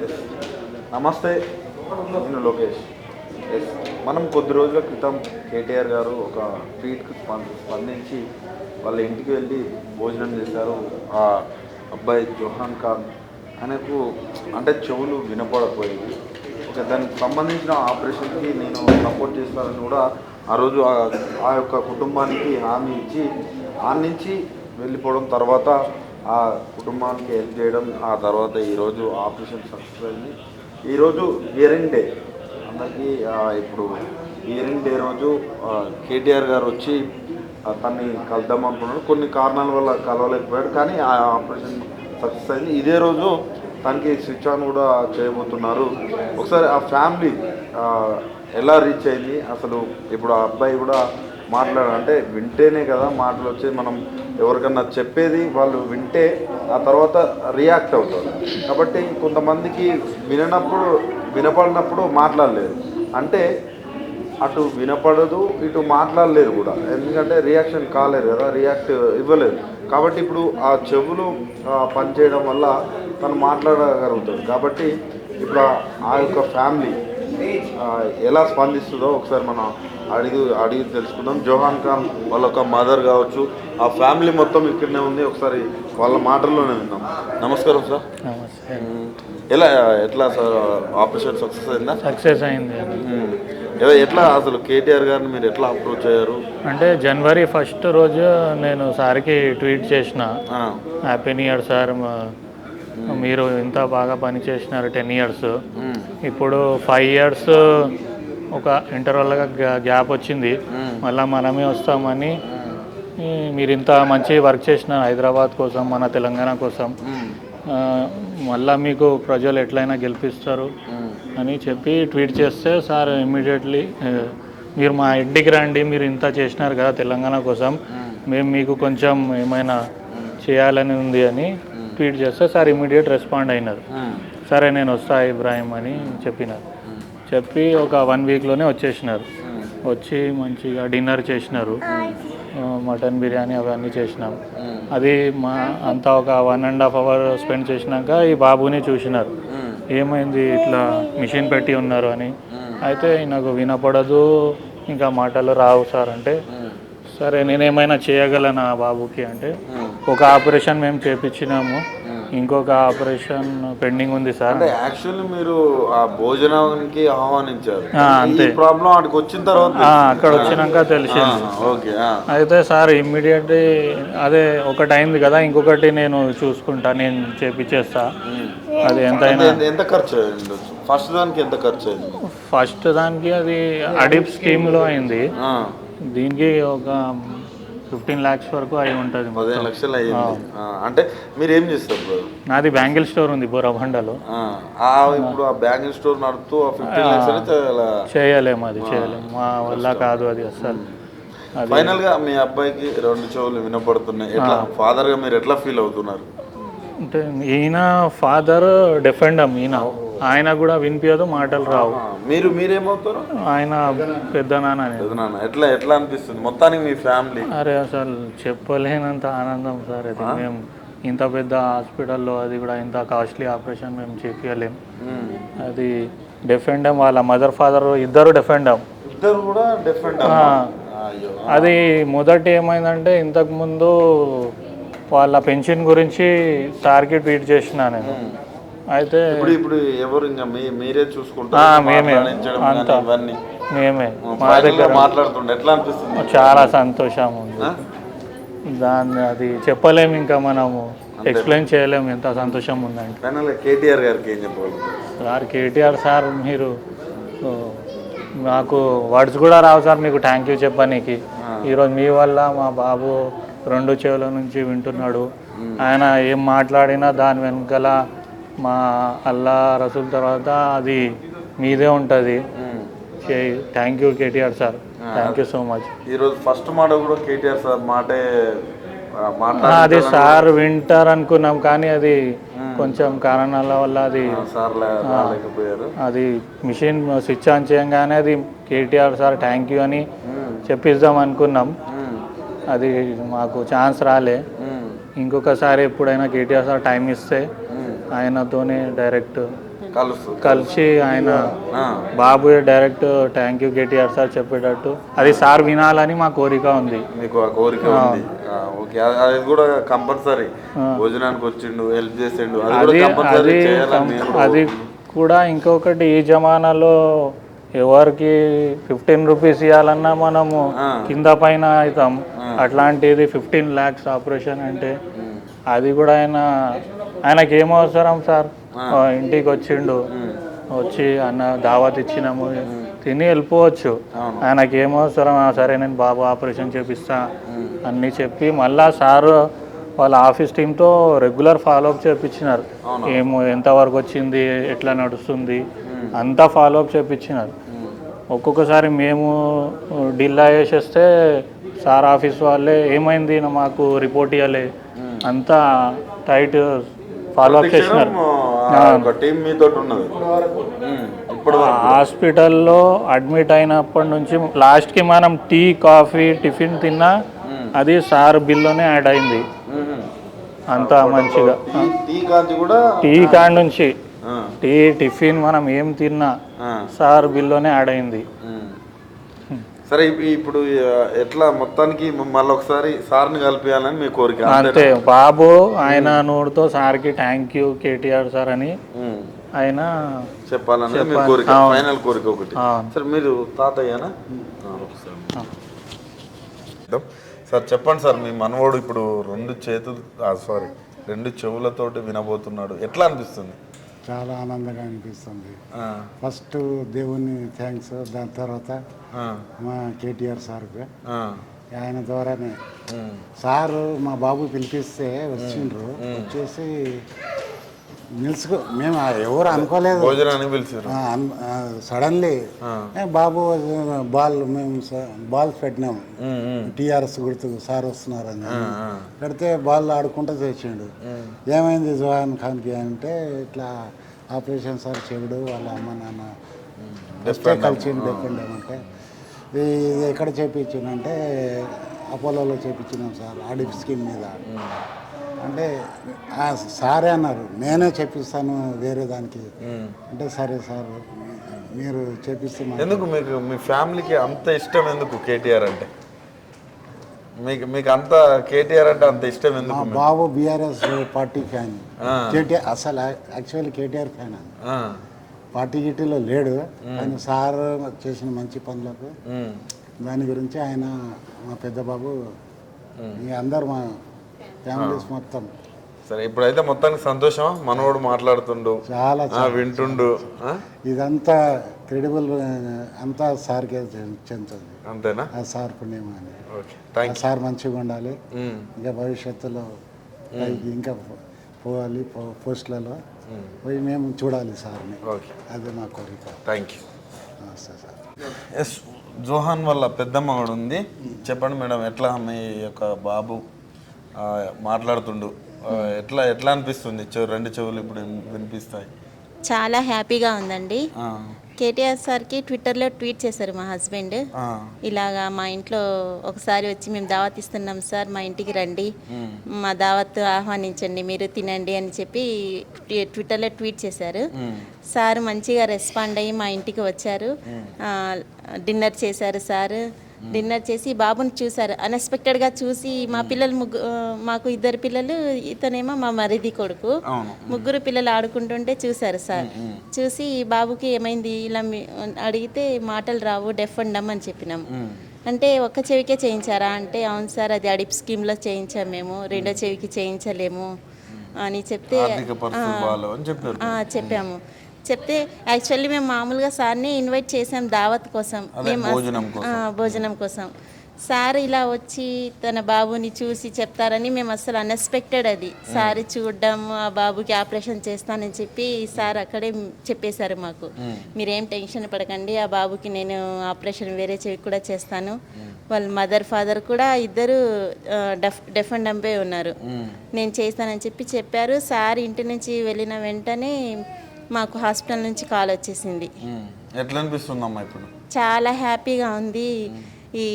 Yes. నమస్తే, నేను Lokesh. Yes. మనం కొద్ది రోజుల క్రితం కేటీఆర్ గారు ఒక ట్వీట్కి స్పందించి వాళ్ళ ఇంటికి వెళ్ళి భోజనం చేశారు. ఆ అబ్బాయి జోహాన్ ఖాన్ ఆయనకు అంటే చెవులు వినపడకపోయేది. ఓకే, దానికి సంబంధించిన ఆపరేషన్కి నేను సపోర్ట్ చేస్తానని కూడా ఆ రోజు ఆ యొక్క కుటుంబానికి హామీ ఇచ్చి ఆ నుంచి వెళ్ళిపోవడం, తర్వాత ఆ కుటుంబానికి హెల్ప్ చేయడం, ఆ తర్వాత ఈరోజు ఆపరేషన్ సక్సెస్ అయింది. ఈరోజు హియరింగ్ డే అందరికీ. ఇప్పుడు హియరింగ్ డే రోజు కేటీఆర్ గారు వచ్చి తన్ని కలుద్దాం అనుకున్నాడు. కొన్ని కారణాల వల్ల కలవలేకపోయాడు, కానీ ఆ ఆపరేషన్ సక్సెస్ అయింది. ఇదే రోజు తనకి స్విచ్ ఆన్ కూడా చేయబోతున్నారు. ఒకసారి ఆ ఫ్యామిలీ ఎలా రీచ్ అయింది అసలు. ఇప్పుడు ఆ అబ్బాయి కూడా అంటే వింటేనే కదా మాటలు వచ్చేది. మనం ఎవరికన్నా చెప్పేది వాళ్ళు వింటే ఆ తర్వాత రియాక్ట్ అవుతారు. కాబట్టి కొంతమందికి వినపడినప్పుడు మాట్లాడలేరు, అంటే అటు వినపడదు ఇటు మాట్లాడలేరు కూడా, ఎందుకంటే రియాక్షన్ కాలేరు కదా, రియాక్ట్ ఇవ్వలేదు. కాబట్టి ఇప్పుడు ఆ చెవులు పనిచేయడం వల్ల తను మాట్లాడగలుగుతాడు. కాబట్టి ఇప్పుడు ఆ యొక్క ఫ్యామిలీ ఎలా స్పందిస్తుందో ఒకసారి మనం అడిగి తెలుసుకుందాం. జోహాన్ ఖాన్ వాళ్ళ ఒక మదర్ కావచ్చు, ఆ ఫ్యామిలీ మొత్తం ఇక్కడనే ఉంది. ఒకసారి వాళ్ళ మాటల్లోనే విందాం. నమస్కారం సార్. నమస్తే. ఎట్లా సార్ ఆపరేషన్ సక్సెస్ అయిందా? సక్సెస్ అయింది. ఎట్లా అసలు కేటీఆర్ గారిని మీరు ఎట్లా అప్రోచ్ అయ్యారు? అంటే జనవరి 1 రోజు నేను సార్కి ట్వీట్ చేసిన, హ్యాపీ న్యూ ఇయర్ సార్, మీరు ఇంత బాగా పని చేసినారు 10 years. ఇప్పుడు 5 years ఒక ఇంటర్వల్గా గ్యాప్ వచ్చింది, మళ్ళీ మనమే వస్తామని. మీరు ఇంత మంచి వర్క్ చేసిన హైదరాబాద్ కోసం, మన తెలంగాణ కోసం, మళ్ళీ మీకు ప్రజలు ఎట్లయినా గెలిపిస్తారు అని చెప్పి ట్వీట్ చేస్తే, సార్ ఇమ్మీడియట్లీ మీరు మా ఇంటికి రండి, మీరు ఇంత చేసినారు కదా తెలంగాణ కోసం, మేము మీకు కొంచెం ఏమైనా చేయాలని ఉంది అని ట్వీట్ చేస్తే సార్ ఇమ్మీడియట్ రెస్పాండ్ అయినారు. సరే నేను వస్తా ఇబ్రాహిం అని చెప్పి ఒక 1 weekలోనే వచ్చేసినారు. వచ్చి మంచిగా డిన్నర్ చేసినారు, మటన్ బిర్యానీ అవన్నీ చేసినాం. అది అంతా ఒక 1.5 hour స్పెండ్ చేసినాక ఈ బాబుని చూసినారు, ఏమైంది ఇట్లా మిషన్ పెట్టి ఉన్నారు అని. అయితే నాకు వినపడదు, ఇంకా మాటలు రావు సార్ అంటే, సరే నేనేమైనా చేయగలను ఆ బాబుకి అంటే, ఒక ఆపరేషన్ మేము చేపించినాము, ఇంకొక ఆపరేషన్ పెండింగ్ ఉంది సార్. అంటే యాక్చువల్లీ మీరు ఆ భోజనానికి ఆహ్వానించారు, అంతే. ప్రాబ్లం అక్కడికి వచ్చిన తర్వాత అక్కడ వచ్చినాక తెలిసింది. ఓకే. అయితే సార్ ఇమ్మీడియట్లీ అదే ఒకటి అయింది కదా, ఇంకొకటి నేను చూసుకుంటా, నేను చేపించేస్తా. అది ఎంత ఖర్చు అయింది? ఫస్ట్ దానికి ఎంత ఖర్చు అయింది? ఫస్ట్ దానికి అది అడిప్ స్కీమ్లో అయింది. దీనికి ఒక 15 lakhs వరకు అయి ఉంటుంది. 15 లక్షలు అయ్యింది. అంటే మీరు ఏం చేస్తారు బ్రో? నాది బ్యాంగిల్ స్టోర్ ఉంది బోరబండలో. ఇప్పుడు ఆ బ్యాంగిల్ స్టోర్ నడుపుతూ 15 lakhs చేయలేము, అది చేయలేము, మా వల్ల కాదు అది అసలు. ఫైనల్ గా మీ అబ్బాయికి 2 చెవులు వినపడుతున్నాయి, ఎట్లా ఫాదర్ గా మీరు ఎట్లా ఫీల్ అవుతున్నారు? అంటే ఈయన ఫాదర్ డిఫెండమ్, ఆయన కూడా వినిపించదు, మాటలు రావు. మీరేమవుతారు? ఆయన పెద్ద నాన్న. ఎట్లా అనిపిస్తుంది మొత్తానికి మీ ఫ్యామిలీ? అరే అసలు చెప్పలేనంత ఆనందం సార్. అది మేము ఇంత పెద్ద హాస్పిటల్లో, అది కూడా ఇంత కాస్ట్లీ ఆపరేషన్ మేము చేపించలేము. అది డిఫెండమ్, వాళ్ళ మదర్ ఫాదర్ ఇద్దరు డిఫెండమ్. అది మొదటి ఏమైందంటే, ఇంతకుముందు వాళ్ళ పెన్షన్ గురించి సార్కి ట్వీట్ చేసిన నేను. అయితే ఇప్పుడు ఎవరు ఇంకా మీరే చూసుకుంటారు? మేమే మా దగ్గర మాట్లాడుతుండే ఎట్లా అనిపిస్తుంది? చాలా సంతోషం ఉంది దాన్ని, అది చెప్పలేము, ఇంకా మనము ఎక్స్ప్లెయిన్ చేయలేము ఎంత సంతోషం ఉందంటే. కేటీఆర్ గారికి ఏం చెప్పాలి సార్? కేటీఆర్ సార్, మీరు నాకు వర్డ్స్ కూడా రావు సార్ మీకు థ్యాంక్ యూ చెప్పనీకి. ఈరోజు మీ వల్ల మా బాబు 2 చెవుల నుంచి వింటున్నాడు. ఆయన ఏం మాట్లాడినా దాని వెనకాల మా అల్లా రసూల్ తర్వాత అది మీదే ఉంటుంది. Thank you KTR sir, thank you so much. ఈరోజు ఫస్ట్ మాట కూడా కేటీఆర్ సార్ మాటే అది సార్ వింటారు అనుకున్నాం, కానీ అది కొంచెం కారణాల వల్ల అది మిషన్ స్విచ్ ఆన్ చేయగానే అది కేటీఆర్ సార్ థ్యాంక్ యూ అని చెప్పిద్దాం అనుకున్నాం. అది మాకు ఛాన్స్ రాలే. ఇంకొకసారి ఎప్పుడైనా కేటీఆర్ సార్ టైం ఇస్తే ఆయనతోనే డైరెక్ట్ కలుసు కలిసి ఆయన బాబు direct thank you KTR sir చెప్పేటట్టు అది సార్ వినాలని మా కోరిక ఉంది. మీకు ఆ కోరిక ఉంది. ఓకే, అది కూడా కంపల్సరీ. భోజనానికి వచ్చిండు, హెల్ప్ చేసిండు, అది కూడా కంపల్సరీ చేయాలని. అది కూడా ఇంకొకటి, ఈ జమానాలో ఎవరికి 15 రూపీస్ ఇవ్వాలన్నా మనము కింద పైన అవుతాం. అట్లాంటిది 15 lakhs ఆపరేషన్ అంటే అది కూడా ఆయనకి ఏం అవసరం సార్? ఇంటికి వచ్చిండు, వచ్చి అన్న దావత్ ఇచ్చినాము, తిని వెళ్ళిపోవచ్చు. ఆయనకి ఏం అవసరం? సరే నేను బాబు ఆపరేషన్ చేపిస్తా అన్నీ చెప్పి మళ్ళా సారు వాళ్ళ ఆఫీస్ టీంతో రెగ్యులర్ ఫాలోఅప్ చేయించినారు. ఏమో ఎంతవరకు వచ్చింది, ఎట్లా నడుస్తుంది అంతా ఫాలోఅప్ చేయించినారు. ఒక్కొక్కసారి మేము డిల్ చేసేస్తే సార్ ఆఫీస్ వాళ్ళే ఏమైంది మాకు రిపోర్ట్ ఇవ్వలే, అంతా టైట్ ఫాలోఅప్ చేసినారు. హాస్పిటల్లో అడ్మిట్ అయినప్పటి నుంచి లాస్ట్కి మనం టీ కాఫీ టిఫిన్ తిన్నా అది సార్ బిల్లోనే యాడ్ అయింది. అంతా మంచిగా టీ కాడ నుంచి టీ టిఫిన్ మనం ఏం తిన్నా సార్ బిల్లోనే యాడ్ అయింది. సరే, ఇప్పుడు ఎట్లా మొత్తానికి మళ్ళీ ఒకసారి సార్ని కలిపేయాలని మీ కోరిక అంతే. బాబు ఆయన నోడుతో సార్కి థ్యాంక్ యూ కేటీఆర్ సార్ అని ఆయన చెప్పాలని మీ కోరిక, ఫైనల్ కోరిక ఒకటి. సరే, మీరు తాతయ్యనా? సార్ చెప్పండి సార్, మీ మనవడు ఇప్పుడు 2 చెవులతోటి వినబోతున్నాడు, ఎట్లా అనిపిస్తుంది? చాలా ఆనందంగా అనిపిస్తుంది. ఫస్ట్ దేవుని థ్యాంక్స్, దాని తర్వాత మా కేటీఆర్ సార్కి, ఆయన ద్వారానే సారు మా బాబు పిలిపిస్తే వచ్చిండ్రు. వచ్చేసి మేము ఎవరు అనుకోలేదు, సడన్లీ బాబు మేము బాల్ పెట్టినాము, టీఆర్ఎస్ గుర్తు సార్ వస్తున్నారని పెడితే బాల్ ఆడుకుంటూ తెచ్చిండు. ఏమైంది జోహాన్ ఖాన్కి అంటే, ఇట్లా ఆపరేషన్ సార్ చెవుడు, వాళ్ళ అమ్మ నాన్న వస్తే కలిసిండు చెప్పండి అంటే, ఇది ఎక్కడ చేయించిందంటే అపోలోలో చేయించినాం సార్, ఆడిట్ స్కీమ్ మీద అంటే సారే అన్నారు, నేనే చెప్పిస్తాను వేరే దానికి అంటే, సరే సార్ మీరు చేపిస్తే. ఎందుకు మీకు మీ ఫ్యామిలీకి అంత ఇష్టం ఎందుకు కేటీఆర్ అంటే? మీకు అంత కేటీఆర్ అంటే అంత ఇష్టం ఎందుకు? బాబు బీఆర్ఎస్ పార్టీ ఫ్యాన్, కేటీఆర్ అసలు యాక్చువల్లీ కేటీఆర్ ఫ్యాన్. పార్టీ గిట్టీలో లేడు, ఆయన సార్ చేసిన మంచి పనులకు దాని గురించి ఆయన మా పెద్ద బాబు అందరు మా ఫ్యామిలీస్ మొత్తం. సరే, ఇప్పుడైతే మొత్తానికి సంతోషం. మనోడు మాట్లాడుతుండు, చాలా వింటుండు, ఇదంతా క్రెడిబుల్ అంతా సార్కే చెందుతుంది. అంతేనా? ఆ సార్ పుణ్యం అని. సార్ మంచిగా ఉండాలి, ఇంకా భవిష్యత్తులో ఇంకా పోవాలి, పోస్టులలో పోయి మేము చూడాలి సార్ని, అది మా కోరిక. Thank you sir. ఎస్, జోహాన్ వాళ్ళ పెద్దమ్మ కూడా ఉంది. చెప్పండి మేడం, ఎట్లా మీ యొక్క బాబు మాట్లాడుతుండు, ఎట్లా అనిపిస్తుంది? 2 చెవులు ఇప్పుడు వినిపిస్తాయి. చాలా హ్యాపీగా ఉందండి. కేటీఆర్ సార్కి ట్విట్టర్లో ట్వీట్ చేశారు మా హస్బెండ్, ఇలాగా మా ఇంట్లో ఒకసారి వచ్చి మేము దావత్ ఇస్తున్నాం సార్, మా ఇంటికి రండి, మా దావత్ ఆహ్వానించండి, మీరు తినండి అని చెప్పి ట్విట్టర్లో ట్వీట్ చేశారు. సార్ మంచిగా రెస్పాండ్ అయ్యి మా ఇంటికి వచ్చారు, డిన్నర్ చేశారు సార్. డిన్నర్ చేసి బాబుని చూశారు, అన్ఎక్స్పెక్టెడ్గా చూసి మా పిల్లలు మాకు 2 పిల్లలు, ఇతనేమో మా మరిది కొడుకు, 3 పిల్లలు ఆడుకుంటుంటే చూశారు సార్. చూసి బాబుకి ఏమైంది ఇలా అడిగితే మాటలు రావు, డెఫ్ అండ్ డమ్ అని చెప్పినాం. అంటే ఒక్క చెవికే చేయించారా అంటే, అవును సార్ అది అడిప్ స్కీమ్లో చేయించాం మేము, 2వ చెవికి చేయించలేము అని చెప్తే చెప్పాము. చెప్తే యాక్చువల్లీ మేము మామూలుగా సార్ని ఇన్వైట్ చేసాం దావత్ కోసం, మేము భోజనం కోసం. సార్ ఇలా వచ్చి తన బాబుని చూసి చెప్తారని మేము అసలు అన్ఎక్స్పెక్టెడ్. అది సార్ చూడడం, ఆ బాబుకి ఆపరేషన్ చేస్తానని చెప్పి సార్ అక్కడే చెప్పేశారు మాకు, మీరేం టెన్షన్ పడకండి, ఆ బాబుకి నేను ఆపరేషన్ వేరే చెవి కూడా చేస్తాను. వాళ్ళ మదర్ ఫాదర్ కూడా 2 డెఫ్ అండ్ డంబే ఉన్నారు, నేను చేస్తానని చెప్పారు. సార్ ఇంటి నుంచి వెళ్ళిన వెంటనే మాకు హాస్పిటల్ నుంచి కాల్ వచ్చేసింది. ఎట్లా అనిపిస్తుందమ్మా ఇప్పుడు? చాలా హ్యాపీగా ఉంది. ఈ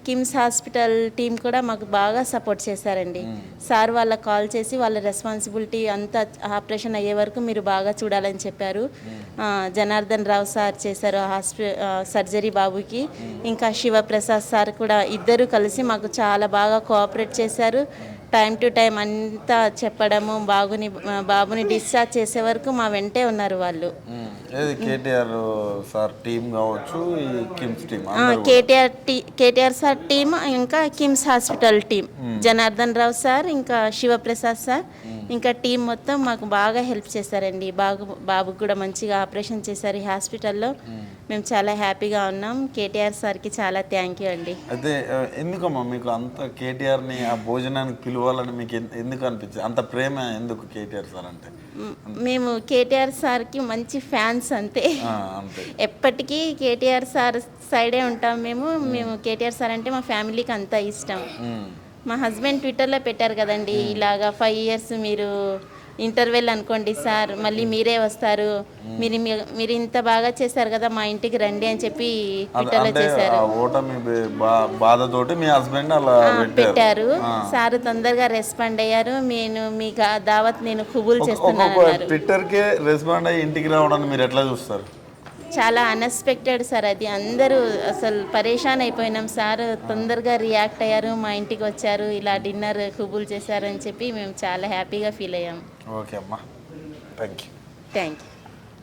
కిమ్స్ హాస్పిటల్ టీం కూడా మాకు బాగా సపోర్ట్ చేశారండి. సార్ వాళ్ళకి కాల్ చేసి వాళ్ళ రెస్పాన్సిబిలిటీ అంతా ఆపరేషన్ అయ్యే వరకు మీరు బాగా చూడాలని చెప్పారు. జనార్దన్ రావు సార్ చేశారు సర్జరీ బాబుకి. ఇంకా శివప్రసాద్ సార్ కూడా ఇద్దరు కలిసి మాకు చాలా బాగా కోఆపరేట్ చేశారు. టైం టు టైం అంతా చెప్పడము, బాబుని డిశ్చార్జ్ చేసే వరకు మా వెంటే ఉన్నారు వాళ్ళు. కేటీఆర్ సార్ టీం కావచ్చు, ఈ KIMS team, KTR sir team, ఇంకా KIMS hospital team, Janardhan Rao sir, ఇంకా శివప్రసాద్ సార్, ఇంకా టీం మొత్తం మాకు బాగా హెల్ప్ చేశారండి. బాబుకు కూడా మంచిగా ఆపరేషన్ చేశారు ఈ హాస్పిటల్లో. మేము చాలా హ్యాపీగా ఉన్నాం. కేటీఆర్ సార్కి చాలా థ్యాంక్ యూ అండి. అయితే ఎందుకమ్మా మీకు అంత కేటీఆర్ని ఆ భోజనానికి పిలవాలని మీకు ఎందుకు అనిపించింది? అంత ప్రేమ ఎందుకు కేటీఆర్ సార్ అంటే? మేము కేటీఆర్ సార్కి మంచి ఫ్యాన్స్ అంతే. ఎప్పటికీ కేటీఆర్ సార్ సైడే ఉంటాం మేము కేటీఆర్ సార్ అంటే మా ఫ్యామిలీకి అంత ఇష్టం. మా హస్బెండ్ ట్విట్టర్లో పెట్టారు కదండి, ఇలాగా 5 years మీరు ఇంటర్వెల్ అనుకోండి సార్, మళ్ళీ మీరే వస్తారు, మీరు ఇంత బాగా చేశారు కదా, మా ఇంటికి రండి అని చెప్పి ట్విట్టర్లో చేశారు. బాధతోటి మీ హస్బెండ్ అలా పెట్టారు. సార్ తొందరగా రెస్పాండ్ అయ్యారు. మీకు దావత్ నేను ఖుబూల్ చేస్తున్నాను. ట్విట్టర్కే రెస్పాండ్ అయ్యి ఇంటికి రావడానికి మీరు ఎట్లా చూస్తారు? చాలా అన్ఎక్స్పెక్టెడ్ సార్ అది. అందరూ అసలు పరేషాన్ అయిపోయినాం. సార్ తొందరగా రియాక్ట్ అయ్యారు, మా ఇంటికి వచ్చారు, ఇలా డిన్నర్ ఖుబూల్ చేశారని చెప్పి మేము చాలా హ్యాపీగా ఫీల్ అయ్యాం. ఓకే అమ్మా, థ్యాంక్ యూ. Thank you.